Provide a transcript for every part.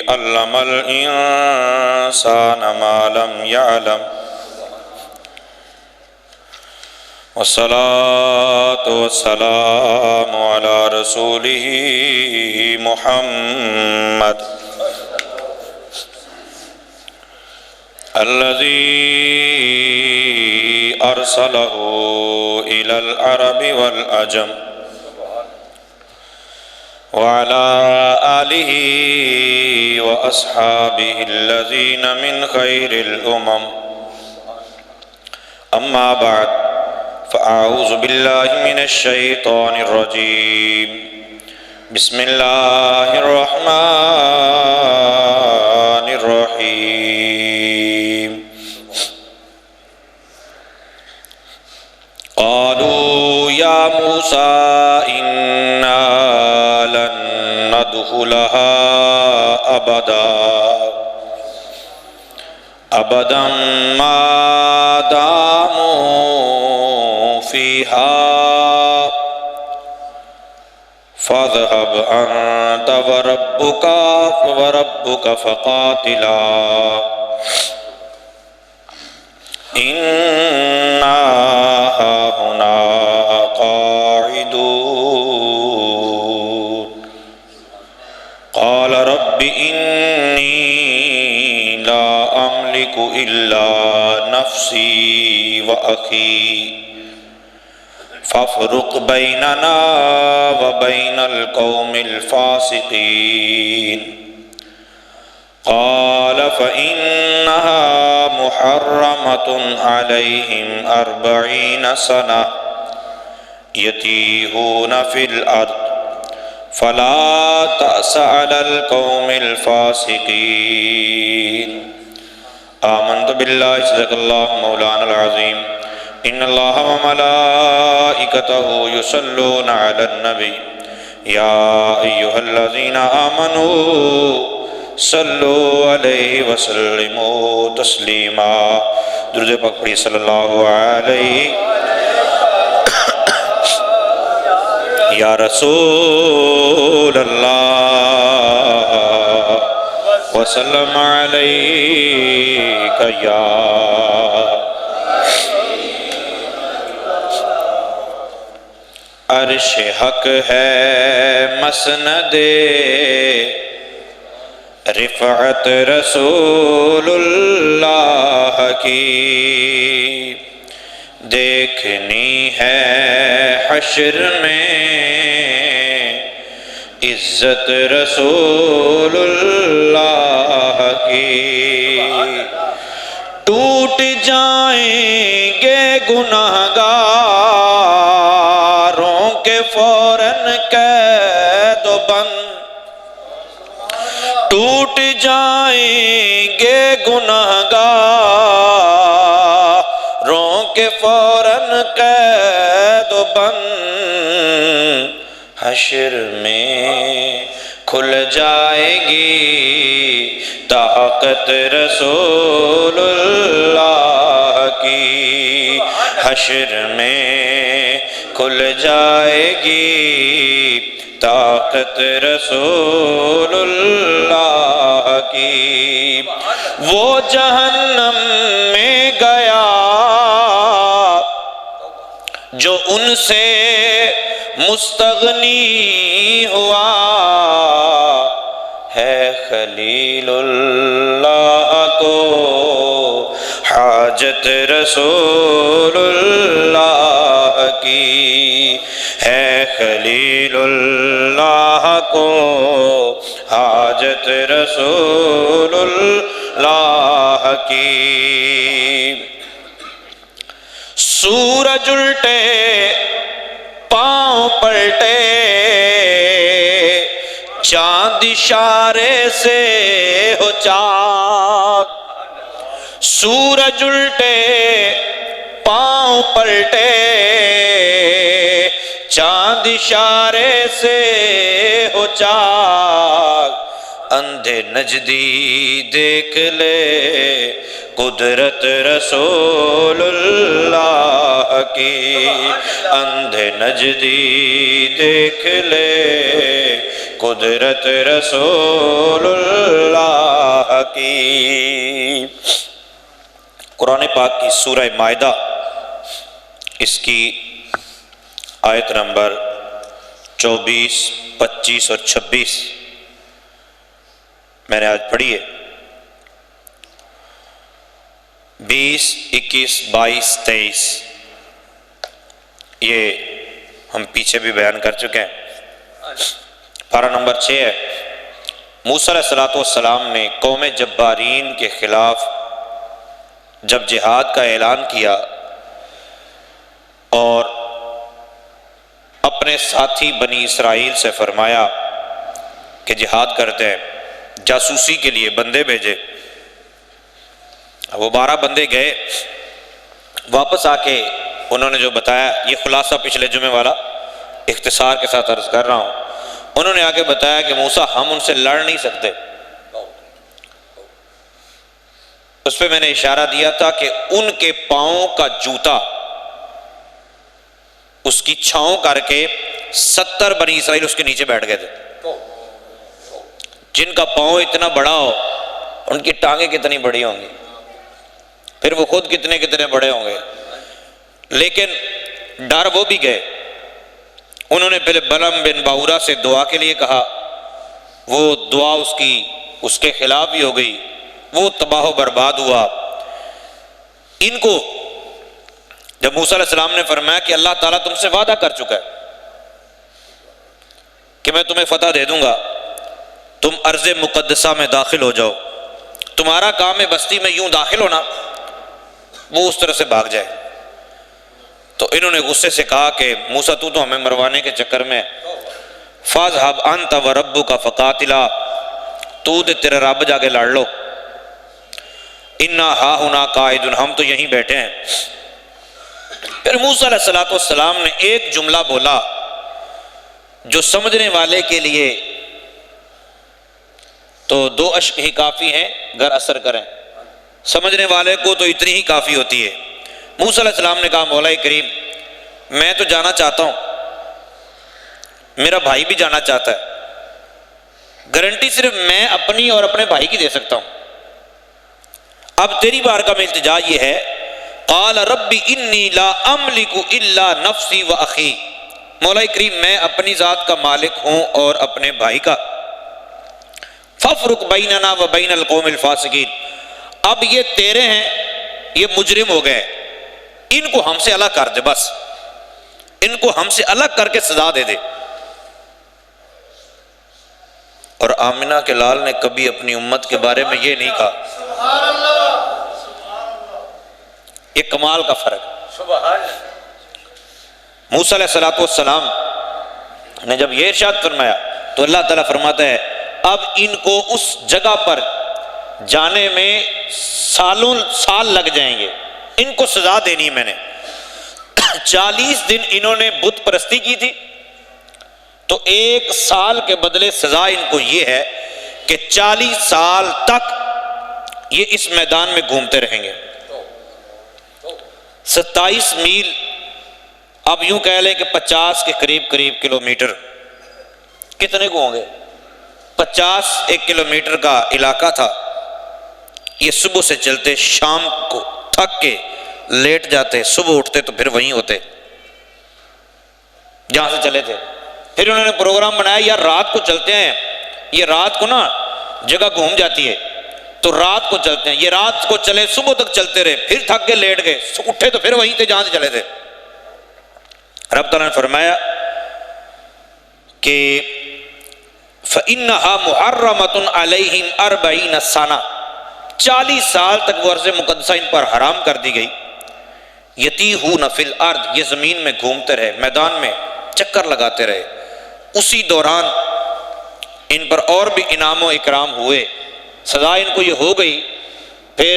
علم الإنسان ما لم يعلم والصلاة والسلام على رسوله محمد الذي أرسله إلى العرب والعجم وعلى آله وأصحابه الذين من خير الأمم أما بعد فأعوذ بالله من الشيطان الرجيم بسم الله الرحمن الرحيم قالوا يا موسى إنا لن ندخلها أبدا ما داموا فيها فاذهب أنت وربك فقاتلا إنا هاهنا قاعدون قال رب إني لا أملك إلا نفسي وأخي فافرق بيننا وبين القوم الفاسقين قال فإنها محرمة عليهم 40 سنة يتيهون في الأرض فلا تأس على القوم الفاسقين آمنت بالله صدق الله مولانا العظيم إن الله وملائكته يصلون على النبي يا أيها الذين آمنوا صلوا علیہ وسلموا تسلیما درود پاک پڑھی صلی اللہ علیہ یا رسول اللہ وسلم علیک یا عرش حق ہے مسند رفعت رسول اللہ کی دیکھنی ہے حشر میں عزت رسول اللہ کی ٹوٹ جائیں گے گناہگاروں کے فوراً قید و بند ٹوٹ جائیں گے گناہگاروں کے فوراً قید و بند حشر میں کھل جائے گی طاقت رسول اللہ کی حشر میں کھل جائے گی طاقت رسول اللہ کی وہ جہنم میں گیا جو ان سے مستغنی ہوا ہے خلیل اللہ کو حاجت رسول اللہ کی ہے خلیل اللہ کو حاجت رسول اللہ کی سورج الٹے پاؤں پلٹے چاند اشارے سے ہو چاک سورج الٹے پاؤں پلٹے چاند اشارے سے ہو چاک اندھے نجدی دیکھ لے قدرت رسول اللہ کی اندھے نجدی دیکھ لے قدرت رسول اللہ کی۔ قرآن پاک کی سورہ مائدہ، اس کی آیت نمبر 24، 25 اور 26 میں نے آج پڑھی ہے۔ 20، 21، 22، 23 یہ ہم پیچھے بھی بیان کر چکے ہیں۔ پارہ نمبر 6 ہے، موسیٰ علیہ السلام نے قوم جبارین کے خلاف جب جہاد کا اعلان کیا اور اپنے ساتھی بنی اسرائیل سے فرمایا کہ جہاد کرتے ہیں، جاسوسی کے لیے بندے بھیجے۔ وہ 12 بندے گئے، واپس آ کے انہوں نے جو بتایا، یہ خلاصہ پچھلے جمعے والا اختصار کے ساتھ عرض کر رہا ہوں، انہوں نے آگے بتایا کہ موسیٰ ہم ان سے لڑ نہیں سکتے۔ اس پہ میں نے اشارہ دیا تھا کہ ان کے پاؤں کا جوتا اس کی چھاؤں کر کے 70 بنی اسرائیل اس کے نیچے بیٹھ گئے تھے۔ جن کا پاؤں اتنا بڑا ہو ان کی ٹانگیں کتنی بڑی ہوں گی، پھر وہ خود کتنے بڑے ہوں گے۔ لیکن ڈر وہ بھی گئے۔ انہوں نے پہلے بلعم بن باورا سے دعا کے لیے کہا، وہ دعا اس کے خلاف بھی ہو گئی، وہ تباہ و برباد ہوا۔ ان کو جب موسیٰ علیہ السلام نے فرمایا کہ اللہ تعالیٰ تم سے وعدہ کر چکا ہے کہ میں تمہیں فتح دے دوں گا، تم ارض مقدسہ میں داخل ہو جاؤ، تمہارا کام ہے بستی میں یوں داخل ہونا، وہ اس طرح سے بھاگ جائے۔ تو انہوں نے غصے سے کہا کہ موسیٰ تو ہمیں مروانے کے چکر میں، فاذهب انت وربک فقاتلا، تو تیرا رب جا کے لڑ لو، انا ہاہنا قاعدون، ہم تو یہیں بیٹھے ہیں۔ پھر موسیٰ علیہ السلام نے ایک جملہ بولا جو سمجھنے والے کے لیے تو 2 اشک ہی کافی ہیں گر اثر کریں، سمجھنے والے کو تو اتنی ہی کافی ہوتی ہے۔ موسیٰ علیہ السلام نے کہا مولا کریم میں تو جانا چاہتا ہوں، میرا بھائی بھی جانا چاہتا ہے، گارنٹی صرف میں اپنی اور اپنے بھائی کی دے سکتا ہوں۔ اب تیری بارگاہ میں التجا یہ ہے، قال رب انی لا املک الا نفسی و اخی، مولا کریم میں اپنی ذات کا مالک ہوں اور اپنے بھائی کا، فافرق بیننا و بین القوم الفاسقین، اب یہ تیرے ہیں، یہ مجرم ہو گئے، ان کو ہم سے الگ کر دے، بس ان کو ہم سے الگ کر کے سزا دے دے۔ اور آمنہ کے لال نے کبھی اپنی امت کے بارے میں یہ نہیں کہا۔ یہ کمال کا فرق ہے۔ موسیٰ علیہ السلام نے جب یہ ارشاد فرمایا تو اللہ تعالیٰ فرماتا ہے اب ان کو اس جگہ پر جانے میں سال لگ جائیں گے، ان کو سزا دینی میں نے۔ 40 دن انہوں نے بت پرستی کی تھی، تو 1 سال کے بدلے سزا ان کو یہ ہے کہ 40 سال تک یہ اس میدان میں گھومتے رہیں گے۔ 27 میل، اب یوں کہہ لیں کہ 50 کے قریب کلومیٹر، کتنے کو ہوں گے؟ 51 کلومیٹر کا علاقہ تھا۔ یہ صبح سے چلتے، شام کو تھک کے لیٹ جاتے، صبح اٹھتے تو پھر وہیں ہوتے جہاں سے چلے تھے۔ پھر انہوں نے پروگرام بنایا یار رات کو چلتے ہیں، یہ رات کو نا جگہ گھوم جاتی ہے تو رات کو چلتے ہیں، یہ رات کو چلے، صبح تک چلتے رہے، پھر تھک کے لیٹ گئے، اٹھے تو پھر وہیں تھے جہاں سے چلے تھے۔ رب تعالیٰ نے فرمایا کہ فَإِنَّهَا مُحَرَّمَةٌ عَلَيْهِمْ 40 سَنَةً، 40 سال تک وہ ارض مقدسہ ان پر حرام کر دی گئی۔ یتیہون فی الارض، یہ زمین میں گھومتے رہے، میدان میں چکر لگاتے رہے۔ اسی دوران ان پر اور بھی انعام و اکرام ہوئے، سزا ان کو یہ ہو گئی۔ پھر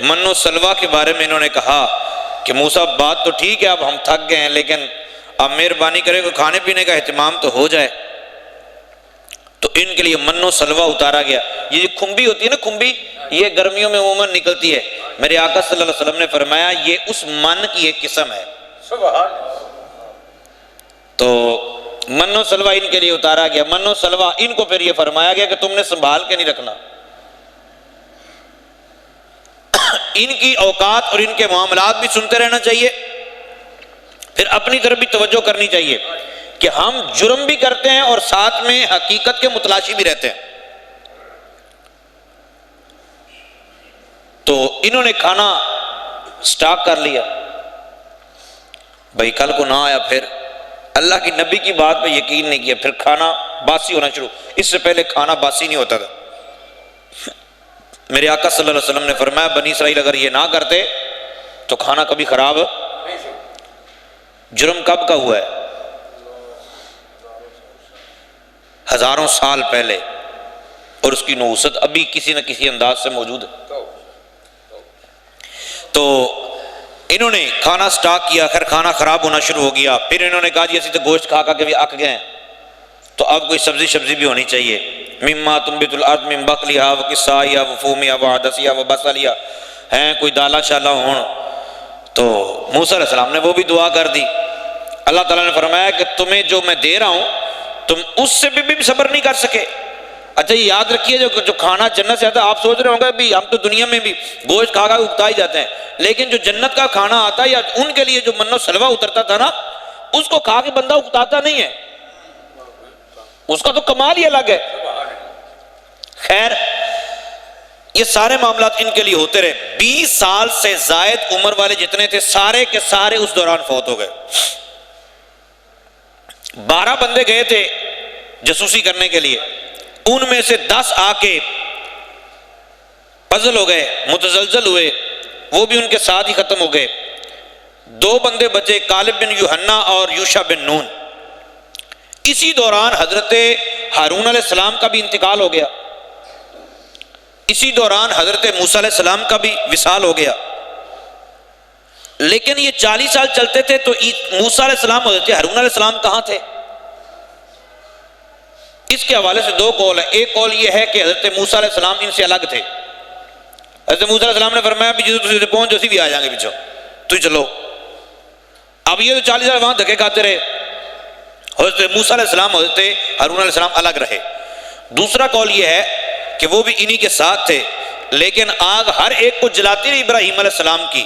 من و سلوہ کے بارے میں انہوں نے کہا کہ موسیٰ بات تو ٹھیک ہے، اب ہم تھک گئے ہیں، لیکن اب مہربانی کرے کہ کھانے پینے کا اہتمام تو ہو جائے۔ تو ان کے لیے من و سلوہ اتارا گیا۔ یہ جو کھمبی ہوتی ہے نا، کھمبی یہ گرمیوں میں عموماً نکلتی ہے، میرے آقا صلی اللہ علیہ وسلم نے فرمایا یہ اس من کی ایک قسم ہے۔ تو من و سلوہ ان کے لیے اتارا گیا. من و سلوہ ان کو پھر یہ فرمایا گیا کہ تم نے سنبھال کے نہیں رکھنا. ان کی اوقات اور ان کے معاملات بھی سنتے رہنا چاہیے. پھر اپنی طرف بھی توجہ کرنی چاہیے کہ ہم جرم بھی کرتے ہیں اور ساتھ میں حقیقت کے متلاشی بھی رہتے ہیں. تو انہوں نے کھانا سٹاک کر لیا. بھائی کل کو نہ آیا, پھر اللہ کی نبی کی بات پہ یقین نہیں کیا, پھر کھانا باسی ہونا شروع. اس سے پہلے کھانا باسی نہیں ہوتا تھا. میرے آقا صلی اللہ علیہ وسلم نے فرمایا بنی اسرائیل اگر یہ نہ کرتے تو کھانا کبھی خراب. جرم کب کا ہوا ہے؟ ہزاروں سال پہلے, اور اس کی نحوست ابھی کسی نہ کسی انداز سے موجود ہے. تو انہوں نے کھانا سٹاک کیا, خیر کھانا خراب ہونا شروع ہو گیا. پھر انہوں نے کہا جی اسی تو گوشت کھا کے بھی اک گئے ہیں, تو اب کوئی سبزی بھی ہونی چاہیے. مما تنبت الارض من بقلها وقثائها وفومها وعدسها وبصلها, ہیں کوئی دالا شالا ہون. تو موسیٰ علیہ السلام نے وہ بھی دعا کر دی. اللہ تعالیٰ نے فرمایا کہ تمہیں جو میں دے رہا ہوں تم اس سے بھی صبر نہیں کر سکے. اچھا یہ یاد رکھیے جو کھانا جنت سے آتا ہے, آپ سوچ رہے ہوں گے بھی ہم تو دنیا میں بھی گوشت کھا کے اکتا ہی جاتے ہیں, لیکن جو جنت کا کھانا آتا ہے یا ان کے لیے جو من و سلوہ اترتا تھا نا, اس کو کھا کے بندہ اکتاتا نہیں ہے, اس کا تو کمال ہی الگ ہے. خیر یہ سارے معاملات ان کے لیے ہوتے رہے. 20 سال سے زائد عمر والے جتنے تھے سارے کے سارے اس دوران فوت ہو گئے. 12 بندے گئے تھے جاسوسی کرنے کے لیے, ان میں سے 10 آ کے پزل ہو گئے, متزلزل ہوئے, وہ بھی ان کے ساتھ ہی ختم ہو گئے. 2 بندے بچے, کالب بن یوحنا اور یوشع بن نون. اسی دوران حضرت ہارون علیہ السلام کا بھی انتقال ہو گیا. اسی دوران حضرت موسیٰ علیہ السلام کا بھی وصال ہو گیا. لیکن یہ 40 سال چلتے تھے تو موسیٰ علیہ السلام حضرت ہارون علیہ السلام کہاں تھے؟ اس کے حوالے سے 2 قول ہیں. ایک قول یہ ہے کہ حضرت موسیٰ علیہ السلام ان سے الگ تھے. حضرت موسیٰ علیہ السلام نے فرمایا بھی جدو تسی پہنچ جو اسی بھی آ جائیں گے پیچھو, تو چلو. اب یہ تو 40 سال وہاں دھکے کھاتے رہے. حضرت موسیٰ علیہ السلام حضرت ہارون علیہ السلام الگ رہے. دوسرا قول یہ ہے کہ وہ بھی انہی کے ساتھ تھے, لیکن آگ ہر ایک کو جلاتی رہی ابراہیم علیہ السلام کی,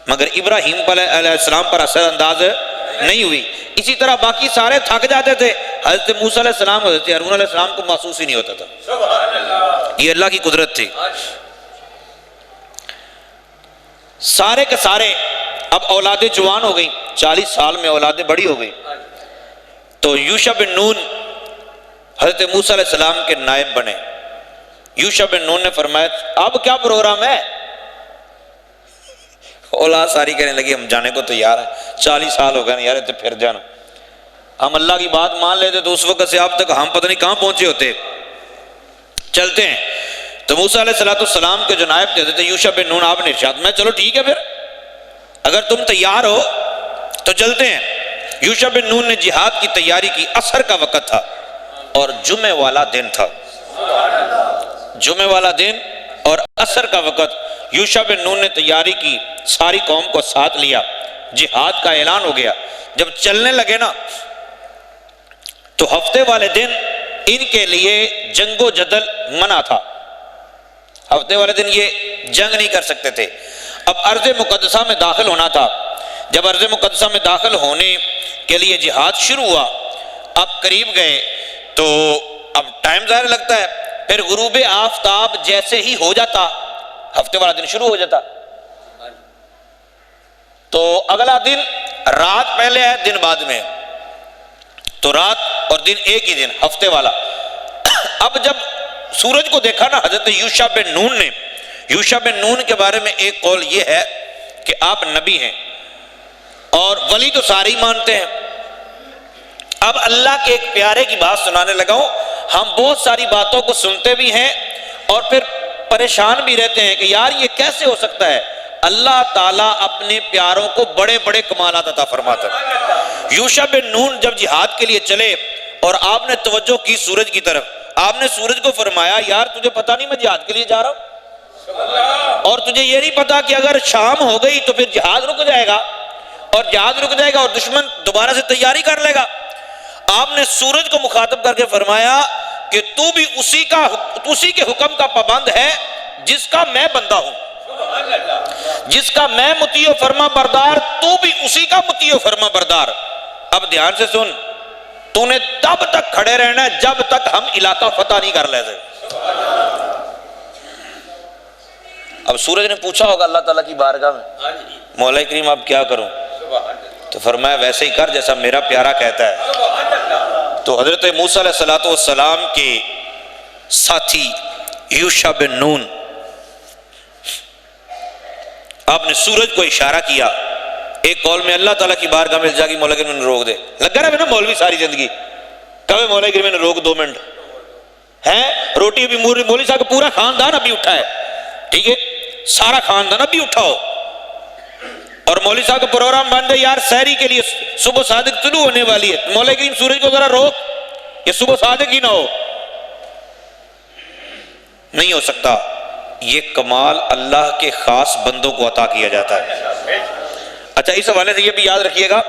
مگر ابراہیم علیہ السلام پر اثر انداز نہیں ہوئی. اسی طرح باقی سارے تھک جاتے تھے, حضرت موسیٰ علیہ السلام حضرت ہارون علیہ السلام کو محسوس ہی نہیں ہوتا تھا. یہ اللہ کی قدرت تھی. سارے کے سارے اب اولادیں جوان ہو گئیں, 40 سال میں اولادیں بڑی ہو گئیں. تو یوشع بن نون حضرت موسیٰ علیہ السلام کے نائب بنے. یوشع بن نون نے فرمایا اب کیا پروگرام ہے؟ اولاد ساری کہنے لگی ہم جانے کو تیار ہیں, 40 سال ہو گئے یار تو پھر جانا. ہم اللہ کی بات مان لیتے تو اس وقت سے اب تک ہم پتہ نہیں کہاں پہنچے ہوتے. چلتے ہیں. تو موسیٰ علیہ السلام کے جو نائب تھے حضرت یوشع بن نون, آپ نے ارشاد میں چلو ٹھیک ہے پھر اگر تم تیار ہو تو چلتے ہیں. یوشع بن نون نے جہاد کی تیاری کی. عصر کا وقت تھا اور جمعہ والا دن تھا. جمعہ والا دن اور عصر کا وقت. یوشع بن نون نے تیاری کی, ساری قوم کو ساتھ لیا, جہاد کا اعلان ہو گیا. جب چلنے لگے نا تو ہفتے والے دن ان کے لیے جنگ و جدل منع تھا. ہفتے والے دن یہ جنگ نہیں کر سکتے تھے. اب ارض مقدسہ میں داخل ہونا تھا. جب ارض مقدسہ میں داخل ہونے کے لیے جہاد شروع ہوا, اب قریب گئے تو اب ٹائم ظاہر لگتا ہے. پھر غروب آفتاب جیسے ہی ہو جاتا ہفتے والا دن شروع ہو جاتا. تو اگلا دن رات پہلے ہے دن بعد میں, تو رات اور دن ایک ہی دن ہفتے والا. اب جب سورج کو دیکھا نا حضرت یوشع بن نون نے, یوشع بن نون کے بارے میں ایک قول یہ ہے کہ آپ نبی ہیں اور ولی تو سارے ہی مانتے ہیں. اب اللہ کے ایک پیارے کی بات سنانے لگا ہوں. ہم بہت ساری باتوں کو سنتے بھی ہیں اور پھر پریشان بھی رہتے ہیں کہ یار یہ کیسے ہو سکتا ہے. اللہ تعالیٰ اپنے پیاروں کو بڑے بڑے کمالات عطا فرماتا ہے. یوشع بن نون جب جہاد کے لیے چلے اور آپ نے توجہ کی سورج کی طرف, آپ نے سورج کو فرمایا یار تجھے پتہ نہیں میں جہاد کے لیے جا رہا ہوں, اور تجھے یہ نہیں پتا کہ اگر شام ہو گئی تو پھر جہاد رک جائے گا, اور جہاد رک جائے گا اور دشمن دوبارہ سے تیاری کر لے گا. آپ نے سورج کو مخاطب کر کے فرمایا کہ تو بھی اسی کے حکم کا پابند ہے جس کا میں بندہ ہوں، جس کا میں مطیع و فرما بردار، تو بھی اسی کا مطیع و فرما بردار۔ اب دھیان سے سن، تو نے تب تک کھڑے رہنا ہے جب تک ہم علاقہ فتح نہیں کر لیتے۔ اب سورج نے پوچھا ہوگا اللہ تعالیٰ کی بارگاہ میں، مولا کریم اب کیا کروں؟ تو فرمایا ویسے ہی کر جیسا میرا پیارا کہتا ہے۔ تو حضرت موسیٰ علیہ السلام کے ساتھی یوشع بن نون، آپ نے سورج کو اشارہ کیا۔ ایک قول میں اللہ تعالیٰ کی بارگاہ میں جا کے مولا کریم نے روک دے، لگا رہا ہے نا مولوی ساری زندگی، کبھی مولا کریم نے روک 2 منٹ ہیں، روٹی ابھی مولوی صاحب کا پورا خاندان ابھی اٹھا ہے، ٹھیک ہے، سارا خاندان ابھی اٹھاؤ، اور مولوی صاحب کا پروگرام بن جائے یار سحری کے لیے صبح صادق طلوع ہونے والی ہے، مولا کریم سورج کو ذرا روک، یہ صبح صادق ہی نہ ہو، نہیں ہو سکتا۔ یہ کمال اللہ کے خاص بندوں کو عطا کیا جاتا ہے۔ اچھا، اس حوالے سے یہ بھی یاد رکھیے گا،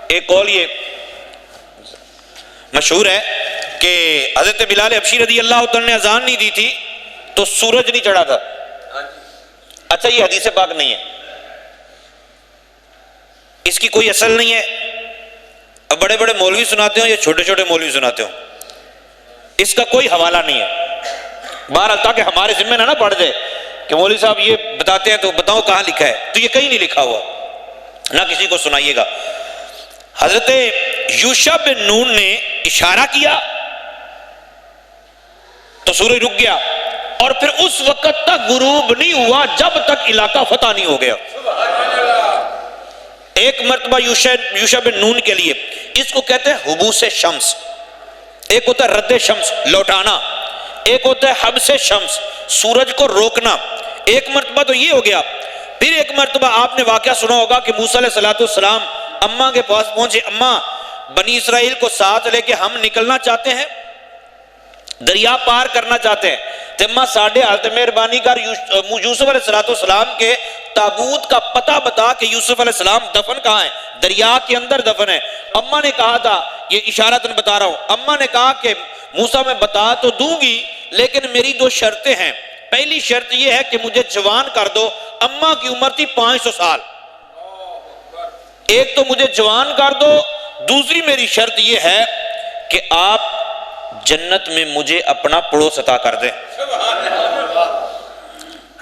ایک قول یہ مشہور ہے کہ حضرت بلال حبشی رضی اللہ عنہ نے اذان نہیں دی تھی تو سورج نہیں چڑھا تھا۔ اچھا، یہ حدیث پاک نہیں ہے، اس کی کوئی اصل نہیں ہے، اب بڑے بڑے مولوی سناتے ہوں یا چھوٹے چھوٹے مولوی سناتے ہوں، اس کا کوئی حوالہ نہیں ہے۔ بہرحال تاکہ ہمارے ذمہ نہ پڑ جائے کہ مولوی صاحب یہ بتاتے ہیں تو بتاؤ کہاں لکھا ہے، تو یہ کہیں نہیں لکھا ہوا، نہ کسی کو سنائیے گا۔ حضرت یوشع بن نون نے اشارہ کیا تو سورج رک گیا، اور پھر اس وقت تک غروب نہیں ہوا جب تک علاقہ فتح نہیں ہو گیا۔ ایک مرتبہ یوشع بن نون کے لیے، اس کو کہتے ہیں حبوس شمس، ایک ہوتا ہے رد شمس لوٹانا، ایک ہوتا ہے حبس شمس سورج کو روکنا۔ ایک مرتبہ تو یہ ہو گیا، پھر ایک مرتبہ آپ نے واقعہ سنا ہوگا کہ موسیٰ علیہ السلام اماں کے پاس پہنچے، اماں بنی اسرائیل کو ساتھ لے کے ہم نکلنا چاہتے ہیں، دریا پار کرنا چاہتے ہیں، تو اماں ساڑھے حالت مہربانی کر یوسف علیہ السلام کے تابوت کا پتہ بتا کہ یوسف علیہ السلام دفن کہاں ہے، دریا کے اندر دفن ہے۔ اماں نے کہا تھا، یہ اشارتاً بتا رہا ہوں، اماں نے کہا کہ موسیٰ میں بتا تو دوں گی لیکن میری 2 شرطیں ہیں، پہلی شرط یہ ہے کہ مجھے جوان کر دو، اماں کی عمر تھی 500 سال، ایک تو مجھے جوان کر دو، دوسری میری شرط یہ ہے کہ آپ جنت میں مجھے اپنا پڑوس عطا کر دیں۔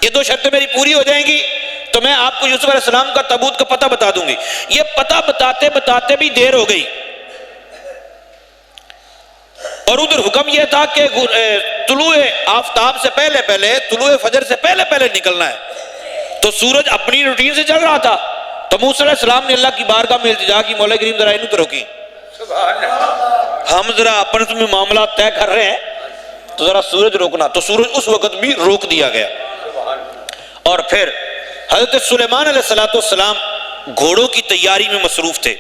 یہ 2 شرطیں میری پوری ہو جائیں گی تو میں آپ کو یوسف علیہ السلام کا تابوت کا پتہ بتا دوں گی۔ یہ پتہ بتاتے بتاتے بھی دیر ہو گئی، اور ادھر حکم یہ تھا کہ طلوع آفتاب سے پہلے طلوع فجر سے پہلے نکلنا ہے، تو سورج اپنی روٹین سے چل رہا تھا، تو موسیٰ علیہ السلام نے اللہ کی بارگاہ میں التجا کی، مولا کریم ذرا انہوں تو روکی، ہم ذرا اپنے میں معاملات طے کر رہے ہیں تو ذرا سورج روکنا، تو سورج اس وقت بھی روک دیا گیا۔ اور پھر حضرت سلیمان علیہ السلام گھوڑوں کی تیاری میں مصروف تھے،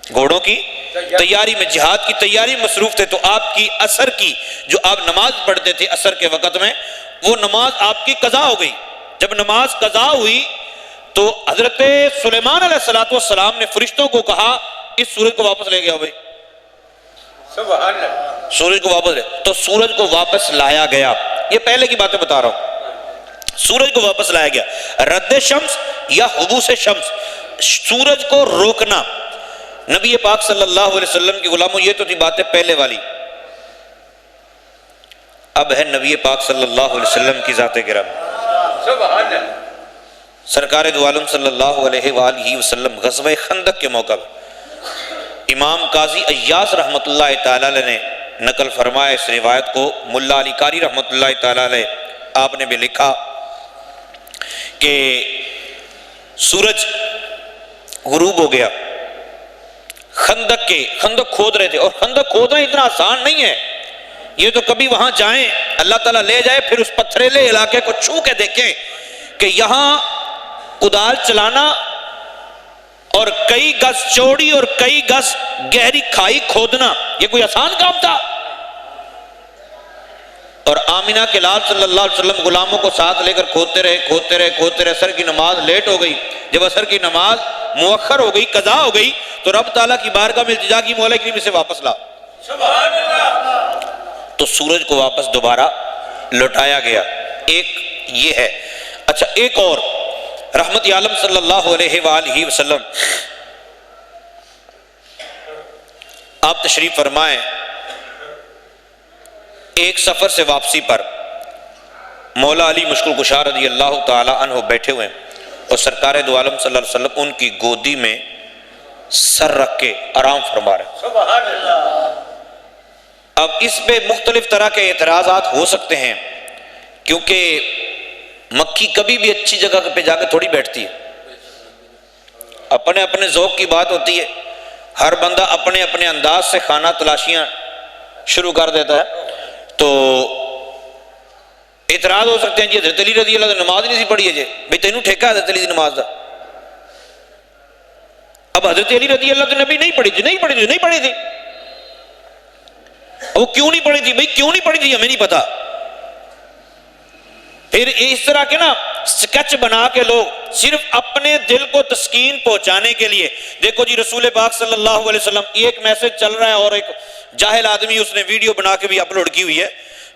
گھوڑوں کی تیاری میں، جہاد کی تیاری میں مصروف تھے، تو آپ کی عصر کی جو آپ نماز پڑھتے تھے عصر کے وقت میں، وہ نماز آپ کی قضا ہو گئی۔ جب نماز قضا ہوئی تو حضرت سلیمان علیہ السلام نے فرشتوں کو کہا اس سورج کو واپس لے گیا بھائی، سورج کو واپس لے، تو سورج کو واپس لایا گیا۔ یہ پہلے کی باتیں بتا رہا ہوں، سورج کو واپس لایا گیا۔ رد شمس یا حبوس شمس، سورج کو روکنا، نبی پاک صلی اللہ علیہ وسلم کی غلاموں، یہ تو تھی باتیں پہلے والی، اب ہے نبی پاک صلی اللہ علیہ وسلم کی ذات کرام۔ سرکار دو عالم صلی اللہ علیہ وآلہ وسلم غزوہ خندق کے موقع پر امام قاضی ایاز رحمۃ اللہ تعالی علیہ نے نقل فرمایا اس روایت کو، ملا علی قاری رحمۃ اللہ تعالی علیہ آپ نے بھی لکھا کہ سورج غروب ہو گیا، خندق کھود رہے تھے، اور خندق کھودنا اتنا آسان نہیں ہے، یہ تو کبھی وہاں جائیں اللہ تعالیٰ لے جائے پھر اس پتھریلے علاقے کو چھو کے دیکھیں کہ یہاں کدال چلانا اور کئی گز چوڑی اور کئی گز گہری کھائی کھودنا یہ کوئی آسان کام تھا؟ اور آمینہ کے لال صلی اللہ علیہ وسلم غلاموں کو ساتھ لے کر کھودتے رہے. عصر کی نماز لیٹ ہو گئی. جب عصر کی نماز مؤخر ہو گئی، قضا ہو گئی، تو رب تعالیٰ کی بارگاہ میں التجا کی، مولا کریم اسے واپس لا. سبحان اللہ. تو سورج کو واپس دوبارہ لوٹایا گیا. ایک یہ ہے. اچھا، ایک اور رحمت عالم صلی اللہ علیہ وآلہ وسلم آپ تشریف فرمائیں. ایک سفر سے واپسی پر مولا علی مشکل کشا رضی اللہ تعالی عنہ بیٹھے ہوئے ہیں اور سرکار دو عالم صلی اللہ علیہ وسلم ان کی گودی میں سر رکھ کے آرام فرما رہے ہیں. سبحان اللہ. اب اس پہ مختلف طرح کے اعتراضات ہو سکتے ہیں، کیونکہ مکھی کبھی بھی اچھی جگہ پہ جا کے تھوڑی بیٹھتی ہے. اپنے اپنے ذوق کی بات ہوتی ہے. ہر بندہ اپنے اپنے انداز سے خانہ تلاشیاں شروع کر دیتا ہے. تو اعتراض ہو سکتے ہیں، جی حضرت علی رضی اللہ عنہ نماز نہیں سی پڑھی ہے جی، بھئی تینوں ٹھیکہ حضرت علی دی نماز دا. اب حضرت علی رضی اللہ عنہ نبی نہیں پڑھی تھی. وہ کیوں نہیں پڑھی تھی؟ بھئی کیوں نہیں پڑھی تھی ہمیں نہیں پتا. پھر اس طرح کے نا سکیچ بنا کے لوگ صرف اپنے دل کو تسکین پہنچانے کے لیے، دیکھو جی رسول پاک صلی اللہ علیہ وسلم، ایک میسج چل رہا ہے اور ایک جاہل آدمی اس نے ویڈیو بنا کے بھی اپلوڈ کی ہوئی ہے.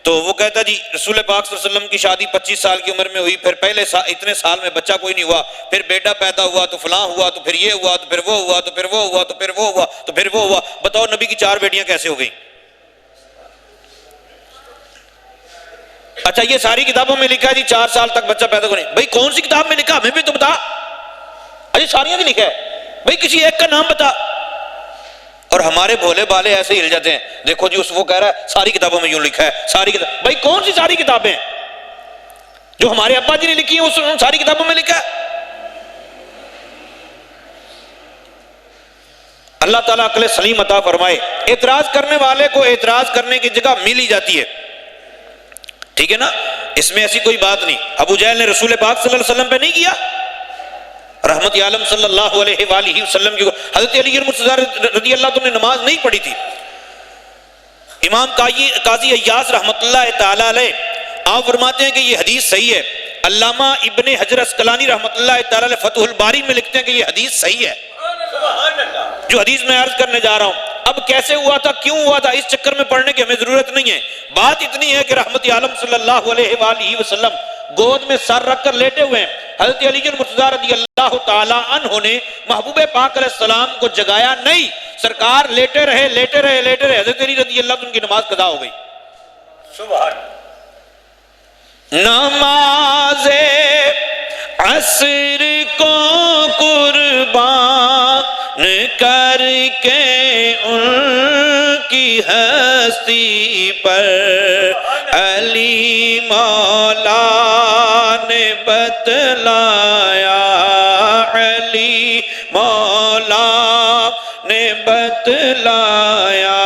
تو وہ کہتا جی رسول پاک صلی اللہ علیہ وسلم کی شادی 25 سال کی عمر میں ہوئی، پھر پہلے اتنے سال میں بچہ کوئی نہیں ہوا، پھر بیٹا پیدا ہوا تو فلاں ہوا، تو پھر یہ ہوا، تو پھر وہ ہوا، تو پھر وہ ہوا، تو پھر وہ ہوا، تو پھر وہ ہوا. بتاؤ نبی کی 4 بیٹیاں کیسے ہو گئی؟ اچھا یہ ساری کتابوں میں لکھا ہے جی 4 سال تک بچہ پیدا کریں. بھئی کون سی کتاب میں لکھا؟ ہمیں بھی تو بتا. اچھا ساریاں بھی لکھا ہے، بھئی کسی ایک کا نام بتا. اور ہمارے بھولے بالے ایسے ہی ہل جاتے ہیں، دیکھو جی وہ کہہ رہا ہے ساری کتابوں میں یوں لکھا ہے، ساری کتاب. بھئی کون سی ساری کتابیں؟ جو ہمارے ابا جی نے لکھی ہیں اس ساری کتابوں میں لکھا ہے. اللہ تعالیٰ عقل سلیم عطا فرمائے. اعتراض کرنے والے کو اعتراض کرنے کی جگہ مل ہی جاتی ہے، ٹھیک ہے نا، اس میں ایسی کوئی بات نہیں. ابو جہل نے رسول پاک صلی اللہ علیہ وسلم پہ نہیں کیا. رحمت عالم صلی اللہ علیہ وآلہ وسلم کی حضرت علی رضی اللہ عنہ نے نماز نہیں پڑھی تھی. امام قاضی ایاز رحمت اللہ تعالی علیہ آپ فرماتے ہیں کہ یہ حدیث صحیح ہے. علامہ ابن حجر اسقلانی رحمت اللہ تعالی علیہ فتح الباری میں لکھتے ہیں کہ یہ حدیث صحیح ہے. جو حدیث میں عرض کرنے جا رہا ہوں، اب کیسے ہوا تھا، کیوں ہوا تھا، اس چکر میں پڑھنے کی ہمیں ضرورت نہیں ہے. بات اتنی ہے کہ رحمت عالم صلی اللہ علیہ وآلہ وسلم گود میں سر رکھ کر لیٹے ہوئے ہیں. حضرت علی مرتضیٰ رضی اللہ تعالی عنہ نے محبوب پاک علیہ السلام کو جگایا نہیں. سرکار لیٹے رہے. حضرت علی رضی اللہ عنہ کی نماز قضا ہو گئی. سبحان. نماز عصر کو قربان کر کے ان کی ہستی پر علی مولا نے بتلایا، علی مولا نے بتلایا،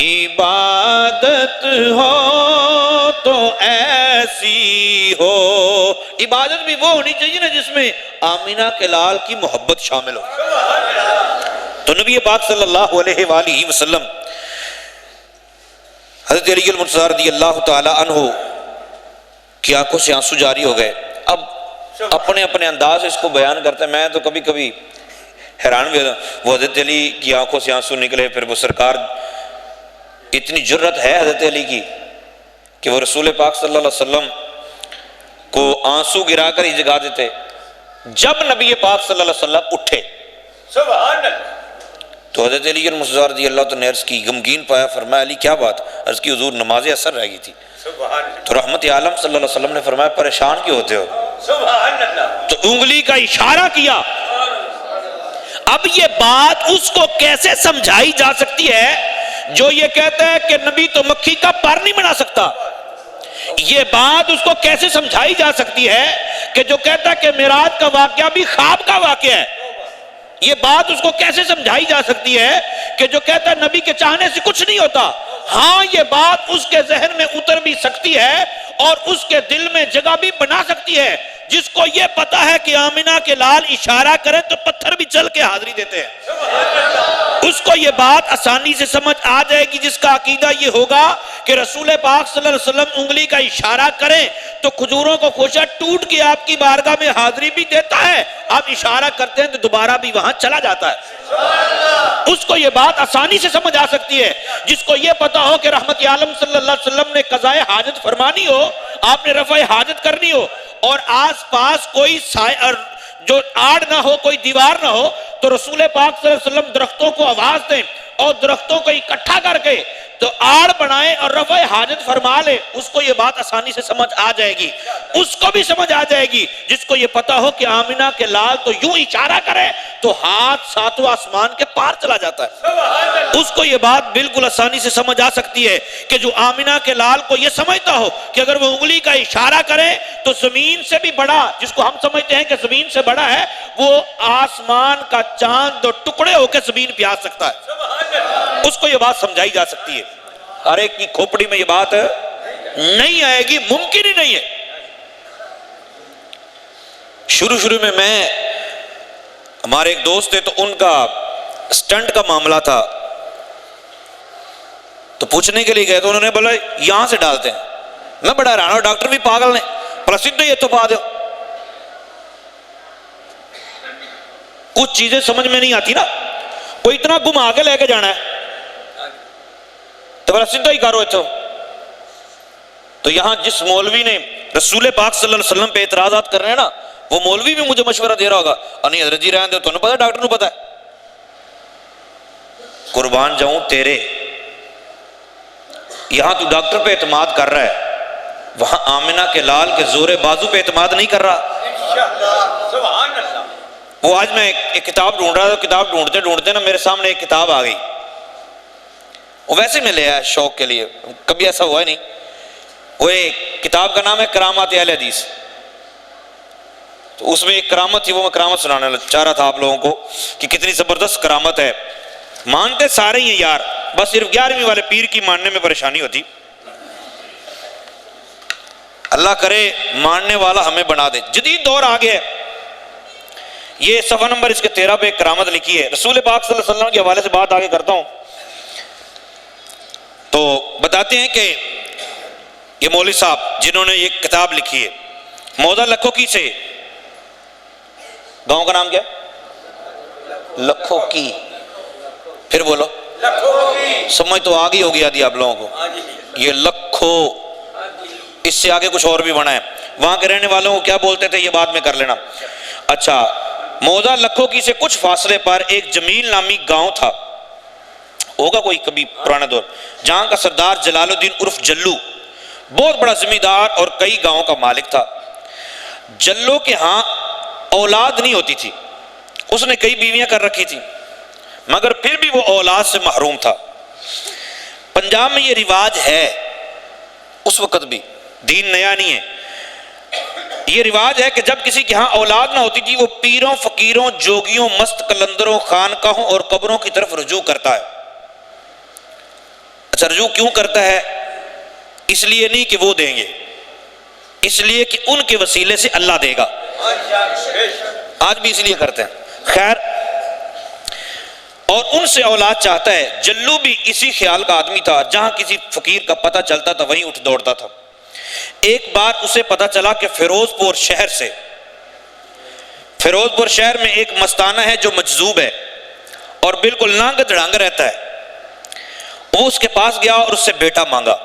عبادت ہو تو ایسی ہو. عبادت بھی وہ ہونی چاہیے نا جس میں آمینہ کے لال کی محبت شامل ہو. تو نبی پاک صلی اللہ علیہ وآلہ وسلم حضرت علی المرتضیٰ رضی اللہ تعالی عنہ کی آنکھوں سے آنسو جاری ہو گئے. اب اپنے اپنے انداز اس کو بیان کرتے ہیں. میں تو کبھی کبھی حیران بھی ہوتا ہوں، وہ حضرت علی کی آنکھوں سے آنسو نکلے، پھر وہ سرکار اتنی جرت ہے حضرت علی کی کہ وہ رسول پاک صلی اللہ علیہ وسلم کو آنسو گرا کر ہی جگا دیتے. جب نبی پاک صلی اللہ علیہ وسلم اٹھے سبحان اللہ، تو حضرت علی مرتضیٰ رضی اللہ عنہ نے عرض کی، غمگین پایا، فرمایا علی کیا بات؟ عرض کی حضور نماز اثر رہ گئی تھی. سبحان اللہ. تو رحمت عالم صلی اللہ علیہ وسلم نے فرمایا پریشان کیوں ہوتے ہو؟ سبحان اللہ. تو انگلی کا اشارہ کیا. اب یہ بات اس کو کیسے سمجھائی جا سکتی ہے جو یہ کہتا ہے کہ نبی تو مکھی کا پر نہیں بنا سکتا؟ یہ بات اس کو کیسے سمجھائی جا سکتی ہے کہ جو کہتا ہے کہ معراج کا واقعہ بھی خواب کا واقعہ ہے؟ یہ بات اس کو کیسے سمجھائی جا سکتی ہے کہ جو کہتا ہے نبی کے چاہنے سے کچھ نہیں ہوتا؟ ہاں یہ بات اس کے ذہن میں اتر بھی سکتی ہے اور اس کے دل میں جگہ بھی بنا سکتی ہے. جس کو یہ پتا ہے کہ آمنہ کے لال اشارہ کرے تو پتھر بھی چل کے حاضری دیتے ہیں، اس کو یہ بات آسانی سے سمجھ آ جائے گی، جس کا عقیدہ یہ ہوگا کہ رسول پاک صلی اللہ علیہ وسلم انگلی کا اشارہ کریں تو کھجوروں کو خوشہ ٹوٹ کے آپ کی بارگاہ میں حاضری بھی دیتا ہے، آپ اشارہ کرتے ہیں تو دوبارہ بھی وہاں چلا جاتا ہے۔ اس کو یہ بات آسانی سے سمجھ آ سکتی ہے۔ جس کو یہ پتا ہو کہ رحمت عالم صلی اللہ علیہ وسلم نے قضاء حاجت فرمانی ہو، آپ نے رفع حاجت کرنی ہو، اور آس پاس کوئی جو آڑ نہ ہو، کوئی دیوار نہ ہو، تو رسول پاک صلی اللہ علیہ وسلم درختوں کو آواز دیں اور درختوں کو اکٹھا کر کے تو آڑ بنائیں اور رفع حاجت فرما لے، اس کو یہ بات آسانی سے سمجھ آ جائے گی۔ اس کو بھی سمجھ آ جائے گی جس کو یہ پتا ہو کہ آمنہ کے لال تو یوں اشارہ کرے تو ہاتھ ساتوں آسمان کے پار چلا جاتا ہے، اس کو یہ بات بالکل آسانی سے سمجھ آ سکتی ہے کہ جو آمنہ کے لال کو یہ سمجھتا ہو کہ اگر وہ انگلی کا اشارہ کرے تو زمین سے بھی بڑا، جس کو ہم سمجھتے ہیں کہ زمین سے بڑا ہے، وہ آسمان کا چاند دو ٹکڑے ہو کے زمین پہ آ سکتا ہے، اس کو یہ بات سمجھائی جا سکتی ہے۔ ہر ایک کی کھوپڑی میں یہ بات نہیں آئے گی، ممکن ہی نہیں ہے۔ شروع میں ہمارے ایک دوست تھے، تو ان کا سٹنٹ کا معاملہ تھا، تو پوچھنے کے لیے گئے تو انہوں نے بولا یہاں سے ڈالتے ہیں۔ میں بڑا حیران ہوں، ڈاکٹر بھی پاگل نے، پرسد یہ تو پا دو، کچھ چیزیں سمجھ میں نہیں آتی نا، کوئی اتنا گھما کے لے کے جانا ہے تو بڑا سیدھا ہی کرو اتو۔ تو یہاں جس مولوی نے رسول پاک صلی اللہ علیہ وسلم پہ اعتراضات کر رہے ہیں نا، وہ مولوی بھی مجھے مشورہ دے رہا ہوگا، نہیں حضرت جی رہنے دو، تو پتا ہے ڈاکٹر نو پتا ہے۔ قربان جاؤں تیرے، یہاں تو ڈاکٹر پہ اعتماد کر رہا ہے، وہاں آمنہ کے لال کے زور بازو پہ اعتماد نہیں کر رہا۔ سبحان اللہ۔ وہ آج میں ایک کتاب ڈھونڈ رہا تھا، کتاب ڈھونڈتے نا میرے سامنے ایک کتاب آ گئی، وہ ویسے میں لے آیا شوق کے لیے، کبھی ایسا ہوا ہی نہیں۔ وہ ایک کتاب کا نام ہے کرامات اہل حدیث، تو اس میں ایک کرامت تھی، وہ میں کرامت سنانے چاہ رہا تھا آپ لوگوں کو کہ کتنی زبردست کرامت ہے۔ مانتے سارے ہی ہیں یار، بس صرف 11ویں والے پیر کی ماننے میں پریشانی ہوتی۔ اللہ کرے ماننے والا ہمیں بنا دے۔ جدید دور آ گیا ہے، یہ صفحہ نمبر اس کے 13 پہ ایک کرامت لکھی ہے، رسول پاک صلی اللہ علیہ وسلم کے حوالے سے بات آگے کرتا ہوں۔ تو بتاتے ہیں کہ یہ مولوی صاحب جنہوں نے یہ کتاب لکھی ہے، موضع لکھو کی سے، گاؤں کا نام کیا ہے؟ لکھو کی، پھر بولو سمجھ تو آگئی ہوگی آدھی آپ لوگوں کو، یہ لکھو، اس سے آگے کچھ اور بھی بنا ہے، وہاں کے رہنے والوں کو کیا بولتے تھے یہ بعد میں کر لینا۔ اچھا، موضع لکھو کی سے کچھ فاصلے پر ایک جمیل نامی گاؤں تھا، ہوگا کوئی کبھی پرانا دور، جہاں کا سردار جلال الدین عرف جلو بہت بڑا زمیندار اور کئی گاؤں کا مالک تھا۔ جلو کے ہاں اولاد نہیں ہوتی تھی، اس نے کئی بیویاں کر رکھی تھی، مگر پھر بھی وہ اولاد سے محروم تھا۔ پنجاب میں یہ رواج ہے، اس وقت بھی، دین نیا نہیں ہے، یہ رواج ہے کہ جب کسی کے ہاں اولاد نہ ہوتی تھی، وہ پیروں، فقیروں، جوگیوں، مست قلندروں، خانقاہوں اور قبروں کی طرف رجوع کرتا ہے۔ اچھا، رجوع کیوں کرتا ہے؟ اس لیے نہیں کہ وہ دیں گے، اس لیے کہ ان کے وسیلے سے اللہ دے گا، آج بھی اس لیے کرتے ہیں۔ خیر، اور ان سے اولاد چاہتا ہے۔ جلو بھی اسی خیال کا آدمی تھا، جہاں کسی فقیر کا پتہ چلتا تھا وہیں اٹھ دوڑتا تھا۔ ایک بار اسے پتہ چلا کہ فیروز پور شہر میں ایک مستانہ ہے جو مجذوب ہے اور بالکل ننگ دھڑنگ رہتا ہے۔ وہ اس کے پاس گیا اور اس سے بیٹا مانگا۔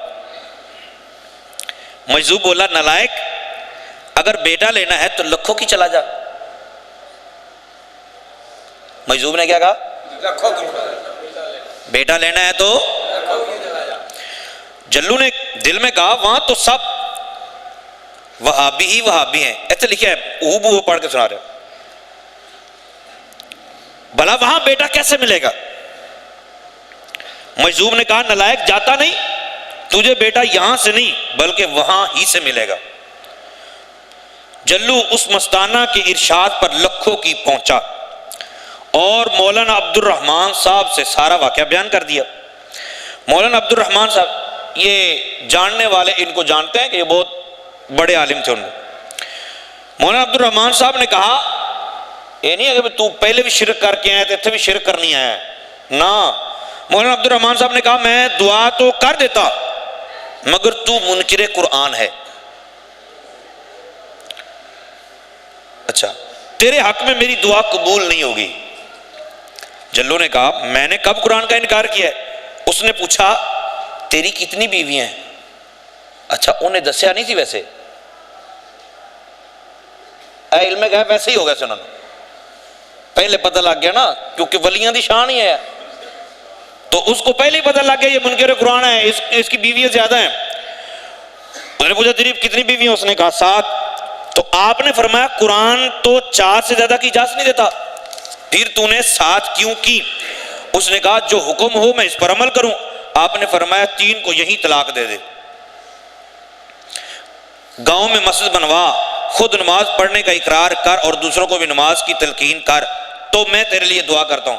مجذوب بولا، نالائق، اگر بیٹا لینا ہے تو لکھوں کی چلا جا۔ مجذوب نے کیا کہا؟ بیٹا لینا ہے تو جلو نے دل میں کہا، وہاں تو سب وہابی ہی وہابی ہیں، ایسے لکھا ہے، وہ پڑھ کے سنا رہے، بھلا وہاں بیٹا کیسے ملے گا؟ مجذوب نے کہا، نالائق، جاتا نہیں، تجھے بیٹا یہاں سے نہیں بلکہ وہاں ہی سے ملے گا۔ جلو اس مستانہ کے ارشاد پر لکھوں کی پہنچا اور مولانا عبد الرحمن صاحب سے سارا واقعہ بیان کر دیا۔ مولانا عبد الرحمن صاحب، یہ جاننے والے ان کو جانتے ہیں کہ یہ بہت بڑے عالم تھے، ان میں مولانا عبد الرحمان صاحب نے کہا یہ نہیں ہے کہ تو پہلے بھی شرک کر کے آیا تو اتنے بھی شرک کرنی آیا ہے نا. مولانا عبد الرحمان صاحب نے کہا میں دعا تو کر دیتا مگر تو منکر قرآن ہے. اچھا تیرے حق میں میری دعا قبول نہیں ہوگی. جلو نے کہا میں نے کب قرآن کا انکار کیا ہے؟ اس نے پوچھا تیری کتنی بیویاں ہیں؟ اچھا انہیں دسیا نہیں تھی ویسے علم ہے ویسے ہی ہو گیا سے انہوں نے پہلے پتہ لگ گیا نا کیونکہ ولیاں دی شان ہی ہے تو اس کو پہلے ہی پتہ لگ گیا یہ منکر قرآن ہے اس کی بیویاں زیادہ ہیں. اس نے پوچھا تیری کتنی بیویاں؟ اس نے کہا 7. تو آپ نے فرمایا قرآن تو 4 سے زیادہ کی اجازت نہیں دیتا پھر تو نے 7 کیوں کی؟ اس نے کہا جو حکم ہو میں اس پر عمل کروں. آپ نے فرمایا 3 کو یہی طلاق دے دے. گاؤں میں مسجد بنوا خود نماز پڑھنے کا اقرار کر اور دوسروں کو بھی نماز کی تلقین کر تو میں تیرے لیے دعا کرتا ہوں.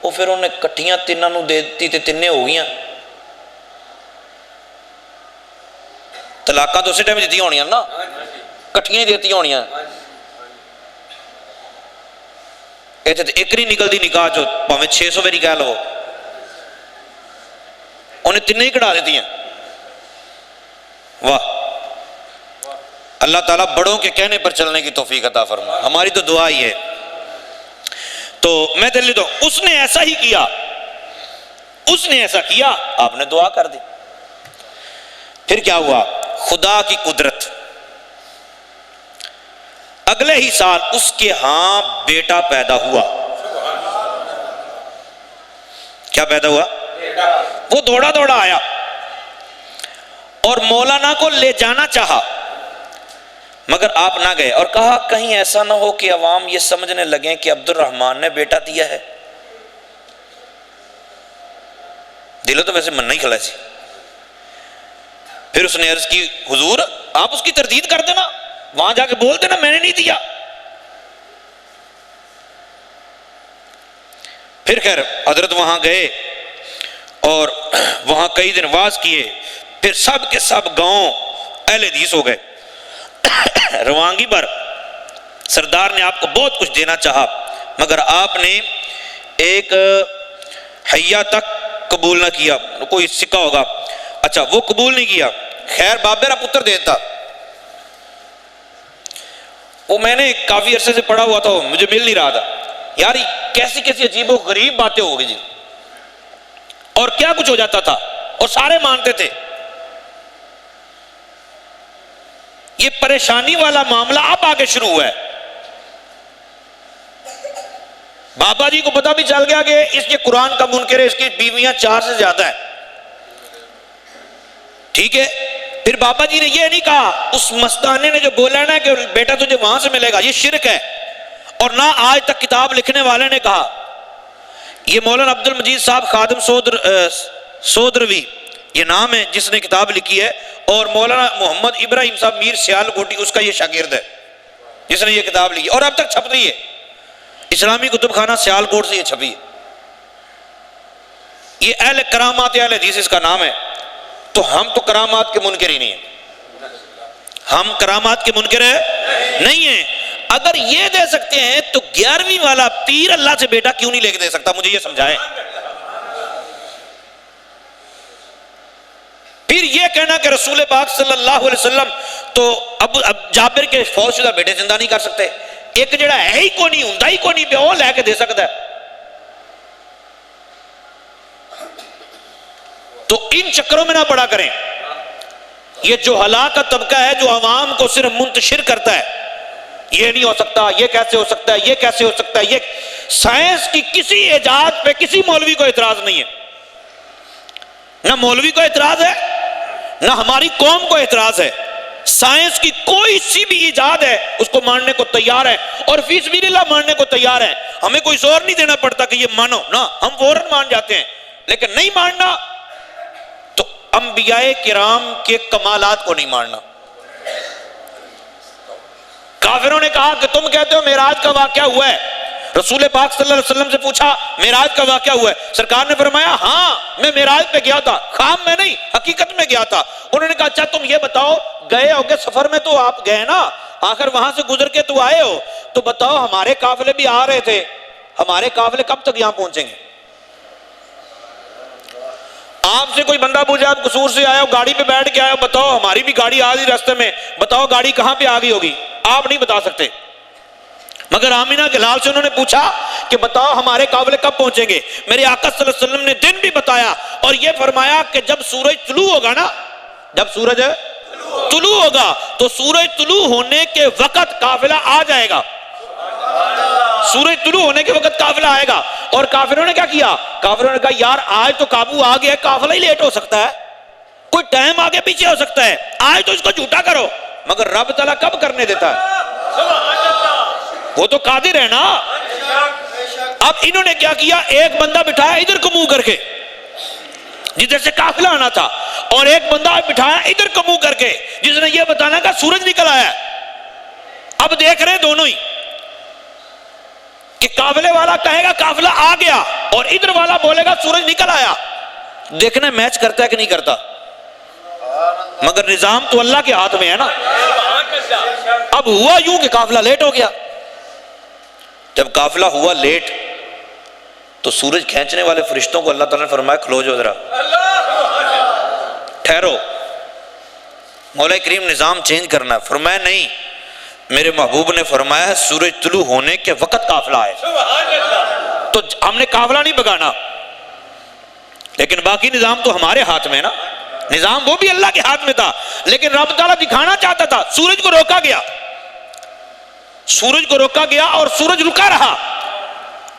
وہ پھر انہیں کٹھیاں تینوں نو دے دیتی تے تینے ہو گئیاں. طلاقاں تو اسی ٹائم دیتی ہونیاں نا کٹھیاں ہی دیتی ہونیاں. ایتھے تے ایک نہیں نکلتی نکاح جو پاویں 600 باری کہہ لو انہیں تینے ہی کڑا دیتی ہیں. واہ اللہ تعالیٰ بڑوں کے کہنے پر چلنے کی توفیق عطا فرما. ہماری تو دعا ہی ہے. تو میں دل تو اس نے ایسا ہی کیا اس نے ایسا کیا آپ نے دعا کر دی. پھر کیا ہوا؟ خدا کی قدرت اگلے ہی سال اس کے ہاں بیٹا پیدا ہوا. کیا پیدا ہوا؟ وہ دوڑا دوڑا آیا اور مولانا کو لے جانا چاہا مگر آپ نہ گئے اور کہا کہیں ایسا نہ ہو کہ عوام یہ سمجھنے لگیں کہ عبد الرحمان نے بیٹا دیا ہے. دلوں تو ویسے من نہیں کھلا سی. پھر اس نے عرض کی حضور آپ اس کی تردید کر دینا وہاں جا کے بول دینا میں نے نہیں دیا. پھر خیر حضرت وہاں گئے اور وہاں کئی دن واز کیے. پھر سب کے سب گاؤں اہل حدیث ہو گئے. روانگی پر سردار نے آپ کو بہت کچھ دینا چاہا مگر آپ نے ایک حیا تک قبول نہ کیا. کوئی سکہ ہوگا اچھا وہ قبول نہیں کیا. خیر باپ میرا پتر دیتا وہ میں نے کافی عرصے سے پڑھا ہوا تھا مجھے مل نہیں رہا تھا. یار کیسی کیسی عجیب و غریب باتیں ہو گئی جی اور کیا کچھ ہو جاتا تھا اور سارے مانتے تھے. یہ پریشانی والا معاملہ اب آگے شروع ہوا ہے. بابا جی کو پتہ بھی چل گیا کہ اس یہ قرآن کا منکر ہے اس کی بیویاں 4 سے زیادہ ہیں. ٹھیک ہے پھر بابا جی نے یہ نہیں کہا اس مستانے نے جو بولا نا کہ بیٹا تجھے وہاں سے ملے گا یہ شرک ہے. اور نہ آج تک کتاب لکھنے والے نے کہا. یہ مولانا عبد المجید صاحب خادم سودروی یہ نام ہے جس نے کتاب لکھی ہے اور مولانا محمد ابراہیم صاحب میر سیال کوٹی اس کا یہ شاگرد ہے جس نے یہ کتاب لکھی اور اب تک چھپ رہی ہے. اسلامی کتب خانہ سیال کوٹ سے یہ چھپی ہے. یہ اہل کرامات اہل حدیث اس کا نام ہے. تو ہم تو کرامات کے منکر ہی نہیں ہیں. ہم کرامات کے منکر نہیں ہیں. اگر یہ دے سکتے ہیں تو 11ویں والا پیر اللہ سے بیٹا کیوں نہیں لے کے دے سکتا؟ مجھے یہ سمجھائیں. پھر یہ کہنا کہ رسول پاک صلی اللہ علیہ وسلم تو اب جابر کے فوت شدہ بیٹے زندہ نہیں کر سکتے. ایک جڑا ہے ہی کو نہیں ہوندا ہی کو نہیں پہ وہ لے کے دے سکتا ہے. تو ان چکروں میں نہ پڑا کریں. یہ جو ہلاک کا طبقہ ہے جو عوام کو صرف منتشر کرتا ہے یہ نہیں ہو سکتا یہ کیسے ہو سکتا ہے یہ کیسے ہو سکتا ہے. یہ سائنس کی کسی ایجاد پہ کسی مولوی کو اعتراض نہیں ہے. نہ مولوی کو اعتراض ہے نہ ہماری قوم کو اعتراض ہے. سائنس کی کوئی سی بھی ایجاد ہے اس کو ماننے کو تیار ہے اور فی سبیل اللہ ماننے کو تیار ہے. ہمیں کوئی زور نہیں دینا پڑتا کہ یہ مانو نہ ہم فوراً مان جاتے ہیں. لیکن نہیں ماننا تو انبیاء کرام کے کمالات کو نہیں ماننا. کافروں نے کہا کہ تم کہتے ہو معراج کا واقعہ ہوا ہے. رسول پاک صلی اللہ علیہ وسلم سے پوچھا معراج کا واقعہ ہوا ہے. سرکار نے فرمایا ہاں میں معراج پہ گیا تھا خام میں نہیں حقیقت میں گیا تھا. انہوں نے کہا اچھا تم یہ بتاؤ گئے ہو گے سفر میں تو آپ گئے نا آخر وہاں سے گزر کے تو آئے ہو تو بتاؤ ہمارے قافلے بھی آ رہے تھے، ہمارے قافلے کب تک یہاں پہنچیں گے؟ آپ سے کوئی بندہ پوچھے آپ قصور سے آئے ہو، گاڑی پہ بیٹھ کے آئے ہو، بتاؤ ہماری بھی گاڑی آ رہی راستے میں، بتاؤ گاڑی کہاں پہ آ گئی ہوگی؟ آپ نہیں بتا سکتے۔ مگر آمینہ کے لال سے انہوں نے پوچھا کہ بتاؤ ہمارے قافلے کب پہنچیں گے؟ میرے آقا صلی اللہ علیہ وسلم نے دن بھی بتایا اور یہ فرمایا کہ جب سورج طلوع ہوگا نا، جب سورج طلوع ہوگا تو سورج طلوع ہونے کے وقت قافلہ آ جائے گا، سورج طلوع ہونے کے وقت قافلہ آئے گا۔ اور کافروں نے کیا کیا؟ کافروں نے کہا یار آج تو قابو آ گیا، قافلہ ہی لیٹ ہو سکتا ہے، کوئی ٹائم آگے پیچھے ہو سکتا ہے، آج تو اس کو جھوٹا کرو۔ مگر رب تعالیٰ کب کرنے دیتا ہے؟ وہ تو قادر ہے نا۔ اب انہوں نے کیا کیا، ایک بندہ بٹھایا ادھر کو منہ کر کے جدھر سے قافلہ آنا تھا، اور ایک بندہ بٹھایا ادھر کو منہ کر کے جس نے یہ بتانا کہ سورج نکل آیا۔ اب دیکھ رہے دونوں ہی کہ قافلے والا کہے گا قافلہ آ گیا اور ادھر والا بولے گا سورج نکل آیا۔ دیکھنا میچ کرتا ہے کہ نہیں کرتا؟ مگر نظام تو اللہ کے ہاتھ میں ہے نا۔ اب ہوا یوں کہ قافلہ لیٹ ہو گیا۔ جب قافلہ ہوا لیٹ تو سورج کھینچنے والے فرشتوں کو اللہ تعالیٰ نے فرمایا کھلو جو ذرا، ٹھہرو، مولا کریم نظام چینج کرنا ہے۔ فرمایا نہیں، میرے محبوب نے فرمایا ہے سورج طلوع ہونے کے وقت قافلہ آئے، تو ہم نے قافلہ نہیں بگانا، لیکن باقی نظام تو ہمارے ہاتھ میں ہے نا۔ نظام وہ بھی اللہ کے ہاتھ میں تھا، لیکن رب تعالیٰ دکھانا چاہتا تھا۔ سورج کو روکا گیا، سورج کو روکا گیا اور سورج رکا رہا۔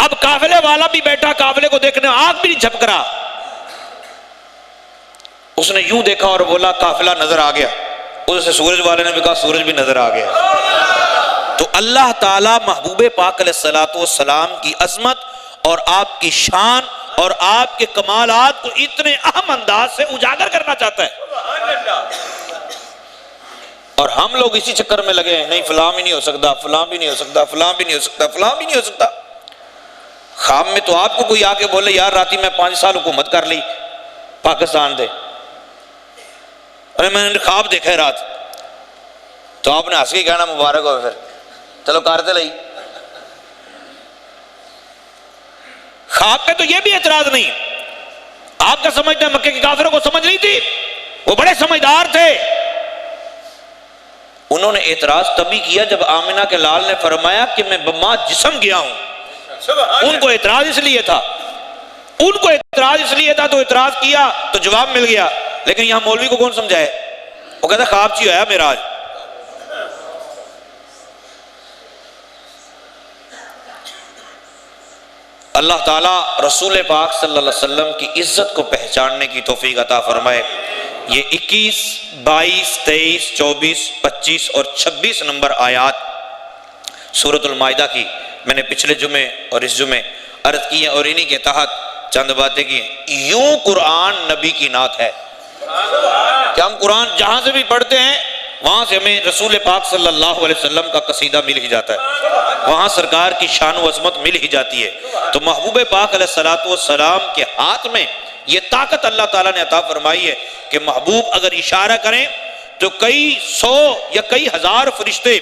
اب قافلے والا بھی بیٹھا قافلے کو دیکھنے، آنکھ بھی نہیں جھپک رہا۔ اس نے یوں دیکھا اور بولا قافلہ نظر آ گیا۔ اس سے سورج والے نے بھی کہا سورج بھی نظر آ گیا۔ تو اللہ تعالیٰ محبوب پاک علیہ الصلوۃ والسلام کی عظمت اور آپ کی شان اور آپ کے کمالات کو اتنے اہم انداز سے اجاگر کرنا چاہتا ہے، اور ہم لوگ اسی چکر میں لگے ہیں، نہیں فلاں بھی نہیں ہو سکتا، فلاں بھی نہیں ہو سکتا، فلاں بھی نہیں ہو سکتا، فلاں بھی نہیں ہو سکتا۔ خواب میں تو آپ کو کوئی آ کے بولے یار راتی میں 5 سال حکومت کر لی پاکستان دے، ارے میں نے خواب دیکھا ہے رات، تو آپ نے ہنس کے کہنا مبارک ہو، پھر چلو کرتے لئی۔ خواب پہ تو یہ بھی اعتراض نہیں، آپ کا سمجھتے ہیں مکے کے کافروں کو سمجھ نہیں تھی، وہ بڑے سمجھدار تھے۔ انہوں نے اعتراض تبھی کیا جب آمنہ کے لال نے فرمایا کہ میں بما جسم گیا ہوں۔ ان کو اعتراض اس لیے تھا، ان کو اعتراض اس لیے تھا، تو اعتراض کیا تو جواب مل گیا۔ لیکن یہاں مولوی کو کون سمجھائے؟ وہ کہتا خواب چی ہویا میرا آج۔ اللہ تعالیٰ رسول پاک صلی اللہ علیہ وسلم کی عزت کو پہچاننے کی توفیق عطا فرمائے۔ یہ 21، 22، 23، 24، 25 اور 26 نمبر آیات سورۃ المائدہ کی میں نے پچھلے جمعے اور اس جمعے عرض کی ہیں، اور انہی کے تحت چند باتیں کی ہیں۔ یوں قرآن نبی کی نعت ہے کہ ہم قرآن جہاں سے بھی پڑھتے ہیں وہاں سے ہمیں رسول پاک صلی اللہ علیہ وسلم کا قصیدہ مل ہی جاتا ہے، وہاں سرکار کی شان و عظمت مل ہی جاتی ہے۔ تو محبوب پاک علیہ الصلوۃ والسلام کے ہاتھ میں یہ طاقت اللہ تعالیٰ نے عطا فرمائی ہے کہ محبوب اگر اشارہ کریں تو کئی 100 یا کئی 1000 فرشتے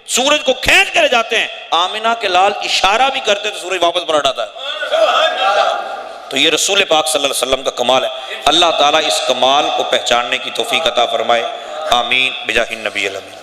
سورج کو کھینچ کر جاتے ہیں۔ آمنہ کے لال اشارہ بھی کرتے تو سورج واپس پلٹ آتا ہے۔ تو یہ رسول پاک صلی اللہ علیہ وسلم کا کمال ہے۔ اللہ تعالیٰ اس کمال کو پہچاننے کی توفیق عطا فرمائے، آمین بجاہ النبی الامین۔